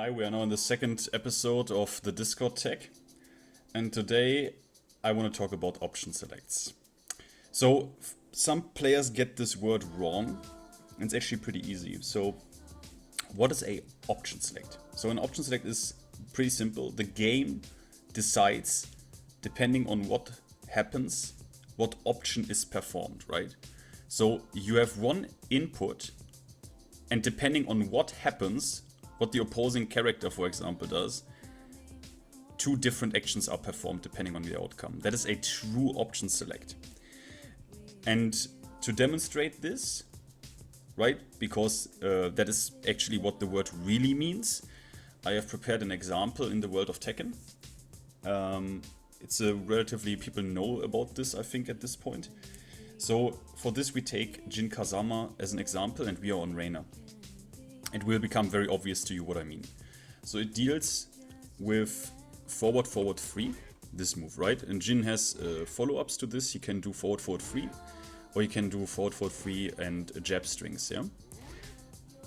Hi, we are now in the second episode of the Discord tech, and today I want to talk about option selects. So some players get this word wrong, and it's actually pretty easy. So what is a option select? So an option select is pretty simple. The game decides, depending on what happens, what option is performed, right? So you have one input, and depending on what happens, what the opposing character, for example, does, two different actions are performed depending on the outcome. That is a true option select. And to demonstrate this, right, because that is actually what the word really means, I have prepared an example in the world of Tekken. It's a relatively, people know about this, I think, at this point. So for this we take Jin Kazama as an example, and we are on Reina. It will become very obvious to you what I mean. So it deals with forward 3, this move, right? And Jin has follow-ups to this. He can do forward 3, or he can do forward 3 and jab strings, yeah?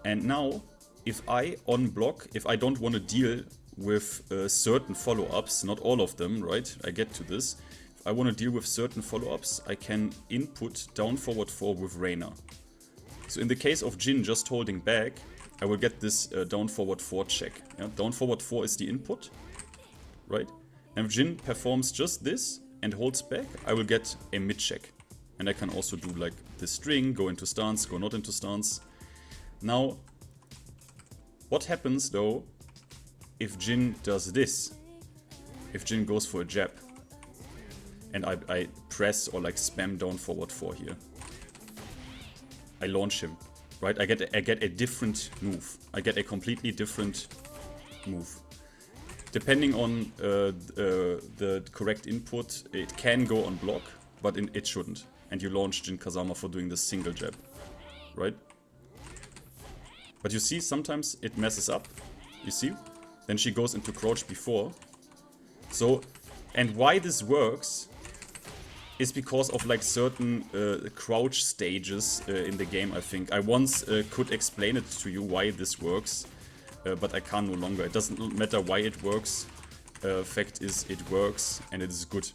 And now, if I on block, if I don't want to deal with certain follow-ups, not all of them, right? I get to this. If I want to deal with certain follow-ups, I can input down forward 4 with Reina. So in the case of Jin just holding back, I will get this down forward 4 check. Yeah? Down forward 4 is the input, right? And if Jin performs just this and holds back, I will get a mid check. And I can also do like the string, go into stance, go not into stance. Now, what happens though if Jin does this? If Jin goes for a jab and I press or like spam down forward 4 here, I launch him. Right, I get a different move. I get a completely different move. Depending on the correct input, it can go on block, but it shouldn't. And you launch Jin Kazama for doing this single jab, right? But you see, sometimes it messes up. You see? Then she goes into crouch before. So, and why this works is because of like certain crouch stages in the game, I think. I once could explain it to you why this works, but I can no longer. It doesn't matter why it works. Fact is, it works and it is good.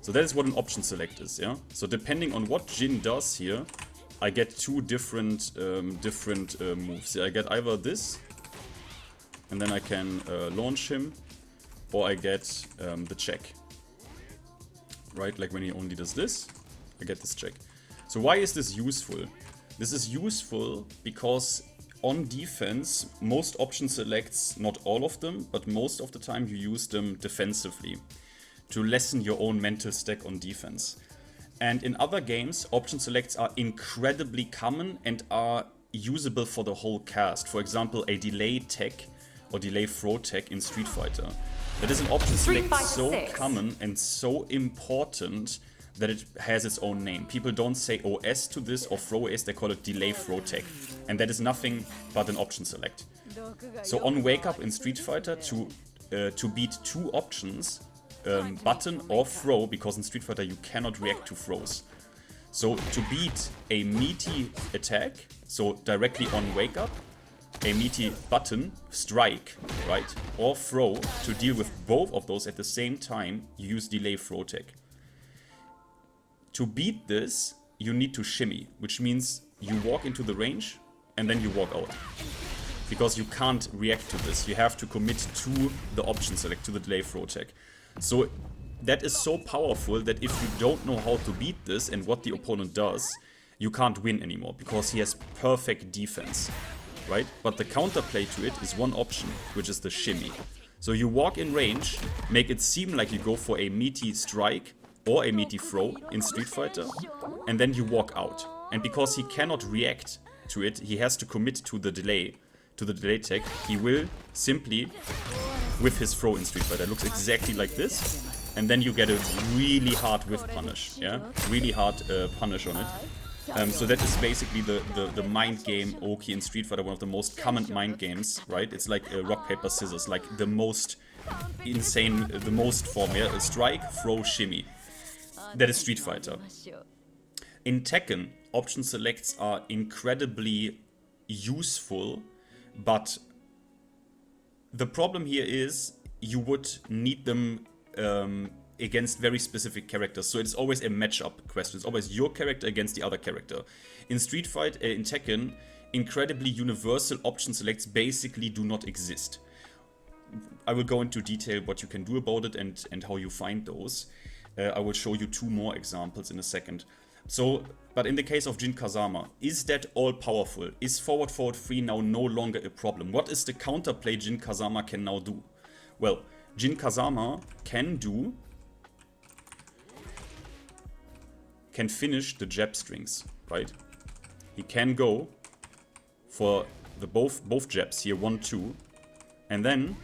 So that is what an option select is, yeah? So depending on what Jin does here, I get two different moves. I get either this, and then I can launch him, or I get the check. Right, like when he only does this, I get this check. So why is this useful? This is useful because on defense, most option selects, not all of them, but most of the time you use them defensively to lessen your own mental stack on defense. And in other games, option selects are incredibly common and are usable for the whole cast. For example, a delay tech or delay throw tech in Street Fighter. That is an option select so common and so important that it has its own name. People don't say OS to this or throw OS, they call it delay throw tech. And that is nothing but an option select. So on wake up in Street Fighter, to beat two options, button or throw, because in Street Fighter you cannot react to throws. So to beat a meaty attack, so directly on wake up, a meaty button, strike, right, or throw, to deal with both of those at the same time, you use delay throw tech. To beat this, you need to shimmy, which means you walk into the range and then you walk out. Because you can't react to this, you have to commit to the option select, to the delay throw tech. So that is so powerful that if you don't know how to beat this and what the opponent does, you can't win anymore, because he has perfect defense. Right? But the counterplay to it is one option, which is the shimmy. So you walk in range, make it seem like you go for a meaty strike or a meaty throw in Street Fighter, and then you walk out. And because he cannot react to it, he has to commit to the delay tech. He will simply whiff his throw in Street Fighter. It looks exactly like this, and then you get a really hard whiff punish, yeah? Really hard punish on it. So that is basically the mind game Oki in Street Fighter, one of the most common mind games, right? It's like rock, paper, scissors, like the most insane, the most form, yeah? Strike, throw, shimmy. That is Street Fighter. In Tekken, option selects are incredibly useful, but The problem here is you would need them against very specific characters, so it's always a matchup question. It's always your character against the other character. In Street Fight, in Tekken, incredibly universal option selects basically do not exist. I will go into detail what you can do about it and how you find those. I will show you 2 more examples in a second. So, but in the case of Jin Kazama, is that all powerful? Is forward 3 now no longer a problem? What is the counterplay Jin Kazama can now do? Well, Jin Kazama can finish the jab strings, right? He can go for the both jabs here, 1, 2, and then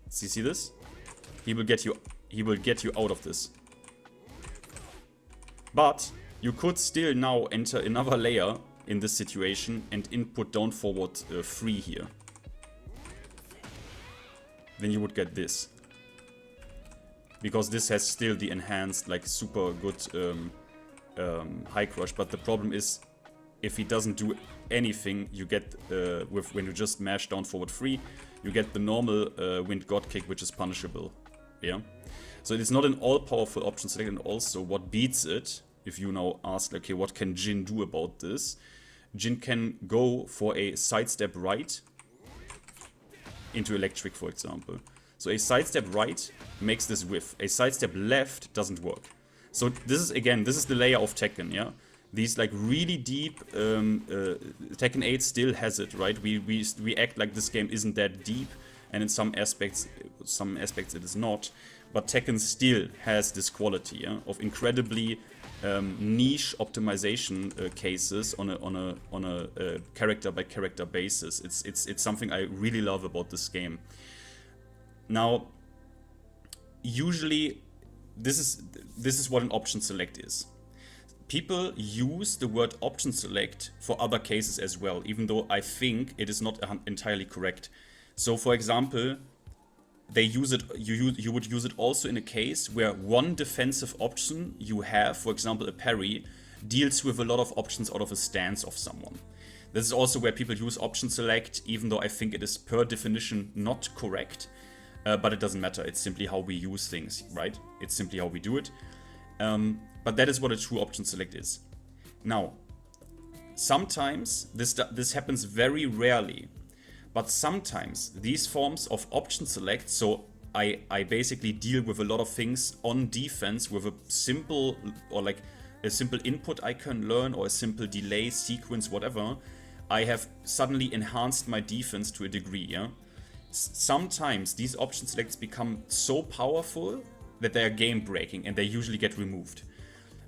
see this? He will get you out of this. But you could still now enter another layer in this situation and input down forward 3 here. Then you would get this. Because this has still the enhanced, like, super good high crush. But the problem is, if he doesn't do anything, you get, when you just mash down forward 3, you get the normal wind god kick, which is punishable. Yeah. So it is not an all-powerful option select, and also what beats it, if you now ask, okay, what can Jin do about this? Jin can go for a sidestep right into electric, for example. So a sidestep right makes this whiff. A sidestep left doesn't work. So this is, again, this is the layer of Tekken, yeah? These, like, really deep, Tekken 8 still has it, right? We act like this game isn't that deep, and in some aspects it is not. But Tekken still has this quality, yeah, of incredibly niche optimization cases on a character by character basis. It's something I really love about this game. Now, usually this is what an option select is. People use the word option select for other cases as well, even though I think it is not entirely correct. So, for example, they use it. You would use it also in a case where one defensive option you have, for example, a parry, deals with a lot of options out of a stance of someone. This is also where people use option select, even though I think it is per definition not correct. But it doesn't matter. It's simply how we use things, right? It's simply how we do it. But that is what a true option select is. Now, sometimes this happens very rarely. But sometimes these forms of option select, so I basically deal with a lot of things on defense with a simple, or like a simple input I can learn, or a simple delay, sequence, whatever. I have suddenly enhanced my defense to a degree, yeah? Sometimes these option selects become so powerful that they are game breaking and they usually get removed.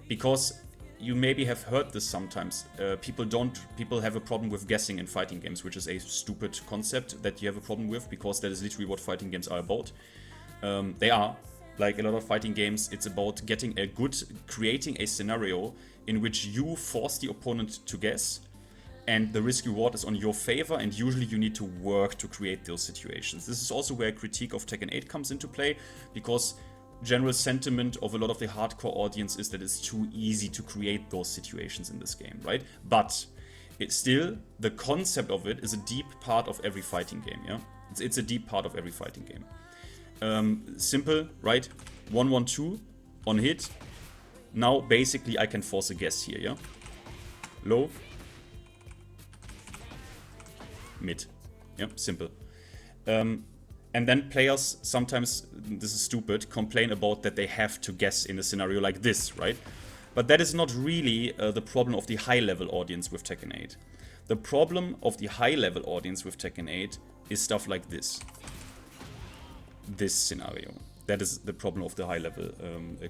Because you maybe have heard this sometimes. People have a problem with guessing in fighting games, which is a stupid concept that you have a problem with, because that is literally what fighting games are about. They are. Like a lot of fighting games, it's about creating a scenario in which you force the opponent to guess, and the risk reward is on your favor, and usually you need to work to create those situations. This is also where a critique of Tekken 8 comes into play, because general sentiment of a lot of the hardcore audience is that it's too easy to create those situations in this game, right? But it's still, the concept of it is a deep part of every fighting game, yeah? It's a deep part of every fighting game. Simple, right? 1-1-2 on hit. Now basically I can force a guess here, yeah? Low. Mid. Yeah, simple. And then players sometimes, this is stupid, complain about that they have to guess in a scenario like this, right? But that is not really the problem of the high-level audience with Tekken 8. The problem of the high-level audience with Tekken 8 is stuff like this. This scenario. That is the problem of the high-level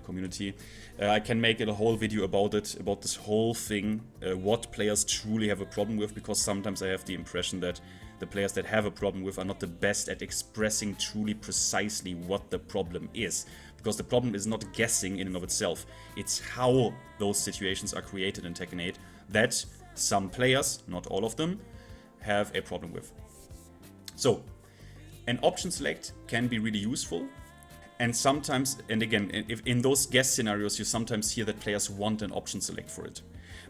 community. I can make a whole video about it, about this whole thing, what players truly have a problem with, because sometimes I have the impression that the players that have a problem with are not the best at expressing truly precisely what the problem is. Because the problem is not guessing in and of itself, it's how those situations are created in Tekken 8 that some players, not all of them, have a problem with. So, an option select can be really useful. And sometimes, and again, if in those guess scenarios, you sometimes hear that players want an option select for it.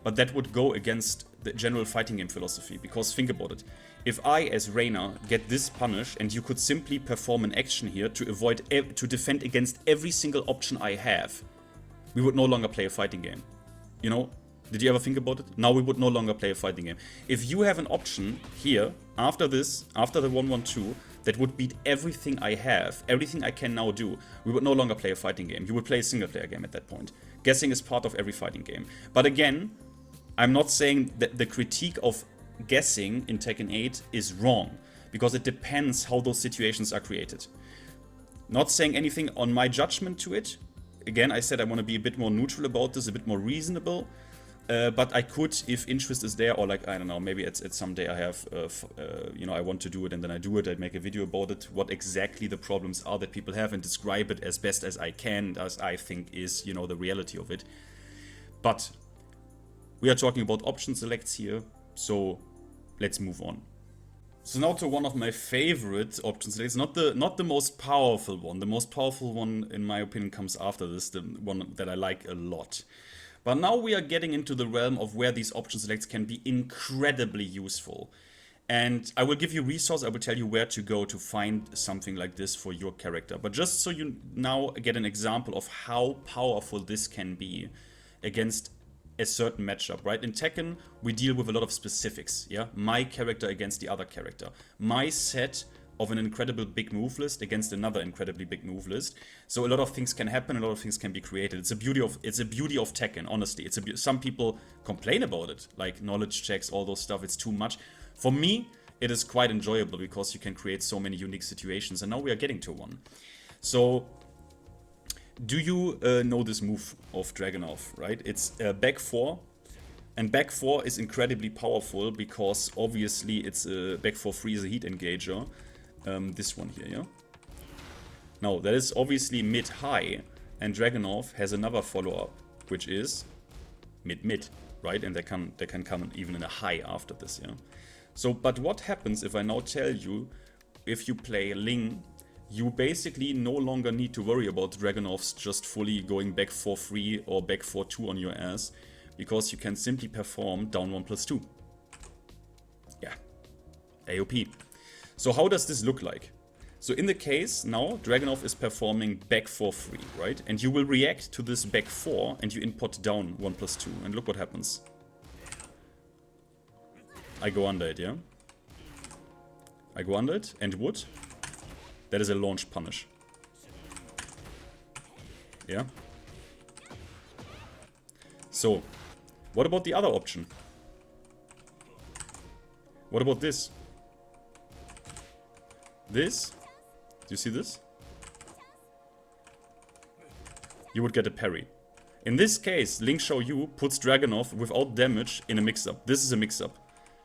But that would go against the general fighting game philosophy. Because think about it. If I, as Reina, get this punish and you could simply perform an action here to avoid, to defend against every single option I have, we would no longer play a fighting game. You know? Did you ever think about it? Now we would no longer play a fighting game. If you have an option here, after this, after the 1-1-2, that would beat everything I have, everything I can now do, we would no longer play a fighting game. You would play a single player game at that point. Guessing is part of every fighting game. But again, I'm not saying that the critique of guessing in Tekken 8 is wrong, because it depends how those situations are created. Not saying anything on my judgment to it. Again, I said I want to be a bit more neutral about this, a bit more reasonable. But I could, if interest is there, or like, I don't know, maybe it's someday I have, you know, I want to do it and then I do it, I'd make a video about it, what exactly the problems are that people have and describe it as best as I can, as I think is, you know, the reality of it. But we are talking about option selects here, so let's move on. So now to one of my favorite option selects, not the most powerful one. The most powerful one, in my opinion, comes after this, the one that I like a lot. But now we are getting into the realm of where these option selects can be incredibly useful. And I will give you resource, I will tell you where to go to find something like this for your character. But just so you now get an example of how powerful this can be against a certain matchup, right? In Tekken, we deal with a lot of specifics, yeah? My character against the other character. My set of an incredible big move list against another incredibly big move list. So a lot of things can happen, a lot of things can be created. It's a beauty of Tekken, honestly. Some people complain about it, like knowledge checks, all those stuff, it's too much. For me, it is quite enjoyable because you can create so many unique situations, and now we are getting to one. So, do you know this move of Dragunov, right? It's back 4. And back 4 is incredibly powerful because obviously it's back 4-3 is a heat engager. This one here, yeah? Now, that is obviously mid-high, and Dragunov has another follow-up, which is mid-mid, right? And they can come even in a high after this, yeah? So, but what happens if I now tell you, if you play Ling, you basically no longer need to worry about Dragunov's just fully going back 4-3 or back 4-2 on your ass, because you can simply perform down 1+2. Yeah, AOP. So how does this look like? So in the case, now Dragunov is performing back 4-3, right? And you will react to this back 4 and you input down 1+2. And look what happens. I go under it, yeah? I go under it, and wood. That is a launch punish. Yeah? So, what about the other option? What about this? This? Do you see this? You would get a parry. In this case, Ling Xiaoyu puts Dragunov without damage in a mix-up. This is a mix-up.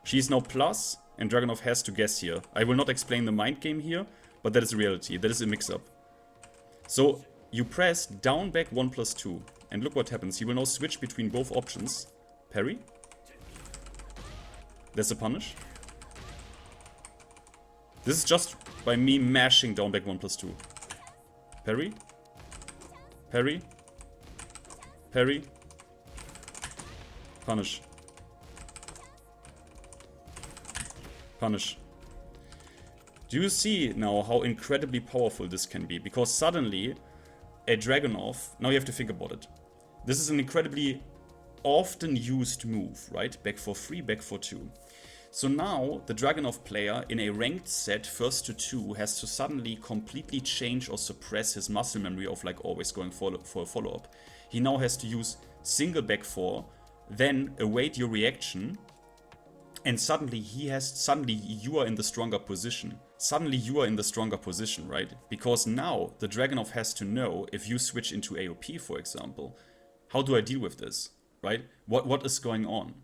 She is now plus, and Dragunov has to guess here. I will not explain the mind game here, but that is the reality. That is a mix-up. So, you press down back 1+2, and look what happens. He will now switch between both options. Parry. There's a punish. This is just by me mashing down back 1+2. Parry. Parry. Parry. Punish. Punish. Do you see now how incredibly powerful this can be? Because suddenly, a Dragunov, now you have to think about it. This is an incredibly often used move, right? Back 4-3, back 4-2. So now, the Dragunov player in a ranked set, first to 2, has to suddenly completely change or suppress his muscle memory of like always going for a follow-up. He now has to use single back 4, then await your reaction, and suddenly you are in the stronger position. Suddenly you are in the stronger position, right? Because now the Dragunov has to know if you switch into AOP, for example, how do I deal with this, right? What is going on?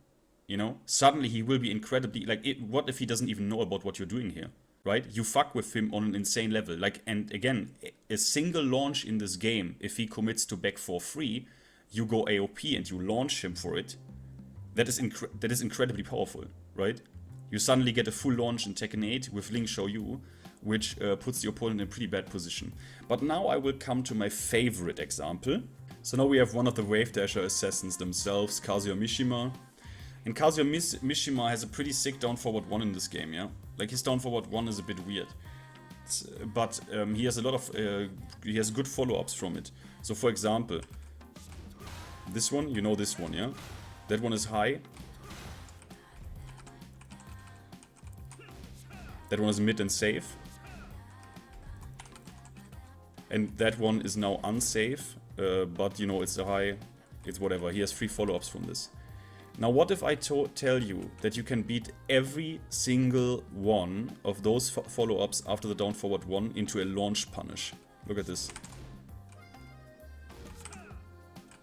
You know, suddenly he will be incredibly, like, what if he doesn't even know about what you're doing here, right? You fuck with him on an insane level. Like, and again, a single launch in this game, if he commits to back 4-3, you go AOP and you launch him for it. That is incredibly powerful, right? You suddenly get a full launch in Tekken 8 with Ling Xiaoyu, which puts the opponent in a pretty bad position. But now I will come to my favorite example. So now we have one of the Wave Dasher assassins themselves, Kazuya Mishima. And Kazuya Mishima has a pretty sick down forward 1 in this game, yeah? Like his down forward 1 is a bit weird. But he has a lot of, he has good follow-ups from it. So for example, this one, you know this one, yeah? That one is high. That one is mid and safe. And that one is now unsafe, but you know, it's a high, it's whatever. He has 3 follow-ups from this. Now what if I tell you that you can beat every single one of those follow-ups after the down forward 1 into a launch punish? Look at this.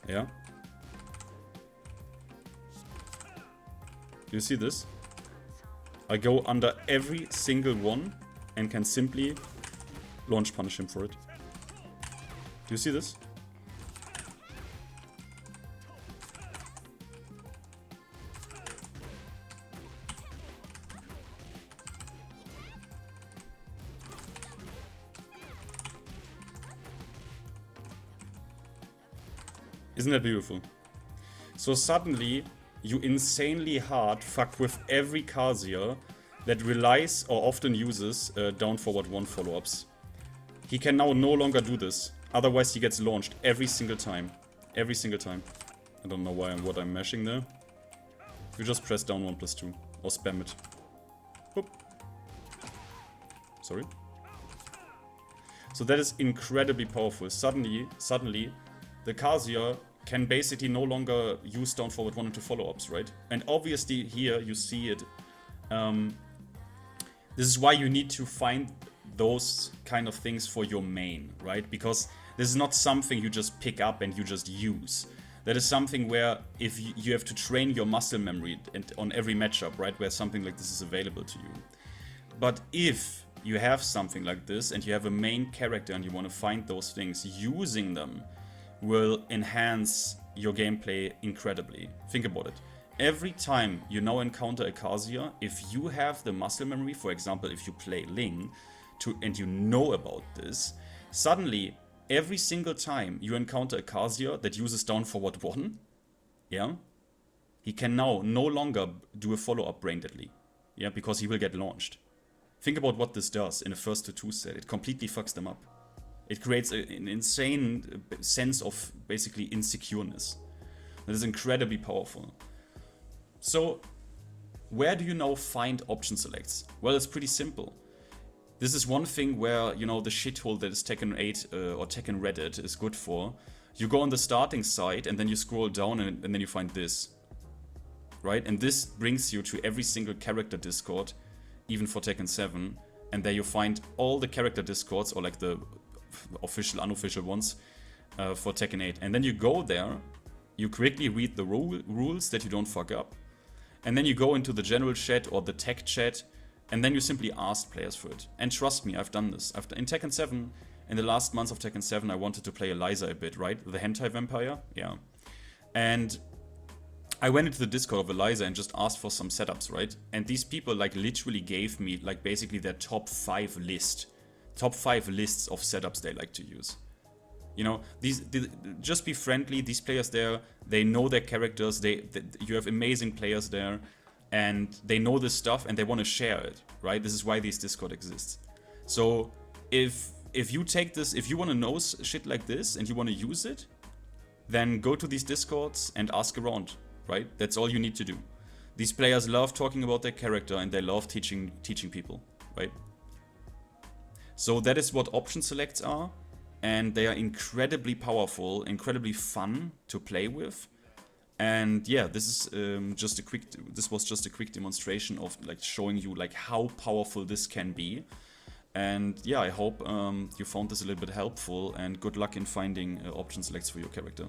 Yeah? You see this? I go under every single one and can simply launch punish him for it. Do you see this? Isn't that beautiful? So suddenly, you insanely hard fuck with every Kazuya that relies or often uses down forward 1 follow-ups. He can now no longer do this. Otherwise he gets launched every single time. Every single time. I don't know what I'm mashing there. You just press down 1+2 or spam it. Whoop. Sorry. So that is incredibly powerful. Suddenly, the Kazuya can basically no longer use down forward 1 into follow-ups, right? And obviously here you see it. This is why you need to find those kind of things for your main, right? Because this is not something you just pick up and you just use. That is something where if you have to train your muscle memory and on every matchup, right? Where something like this is available to you. But if you have something like this and you have a main character and you want to find those things, using them will enhance your gameplay incredibly. Think about it. Every time you now encounter a Kazuya, if you have the muscle memory, for example, if you play Ling, and you know about this, suddenly, every single time you encounter a Kazuya that uses down forward 1, yeah, he can now no longer do a follow-up brain deadly, yeah, because he will get launched. Think about what this does in a 1-2 set. It completely fucks them up. It creates an insane sense of basically insecureness. That is incredibly powerful. So, where do you now find option selects? Well, it's pretty simple. This is one thing where, you know, the shithole that is Tekken 8 or Tekken Reddit is good for. You go on the starting site and then you scroll down and then you find this. Right? And this brings you to every single character Discord, even for Tekken 7. And there you find all the character Discords, or like the official, unofficial ones for Tekken 8. And then you go there, you quickly read the rules that you don't fuck up. And then you go into the general chat or the tech chat, and then you simply ask players for it. And trust me, I've done this. In Tekken 7, in the last months of Tekken 7, I wanted to play Eliza a bit, right? The hentai vampire? Yeah. And I went into the Discord of Eliza and just asked for some setups, right? And these people like literally gave me like basically their top 5 lists of setups they like to use. You know, just be friendly. These players there, they know their characters. You have amazing players there, and they know this stuff and they want to share it, right? This is why these Discord exists. So if you take this, if you want to know shit like this and you want to use it, then go to these Discords and ask around, right? That's all you need to do. These players love talking about their character and they love teaching people, right? So that is what option selects are. And they are incredibly powerful, incredibly fun to play with. And yeah, this is this was just a quick demonstration of like showing you like how powerful this can be. And yeah, I hope you found this a little bit helpful, and good luck in finding option selects for your character.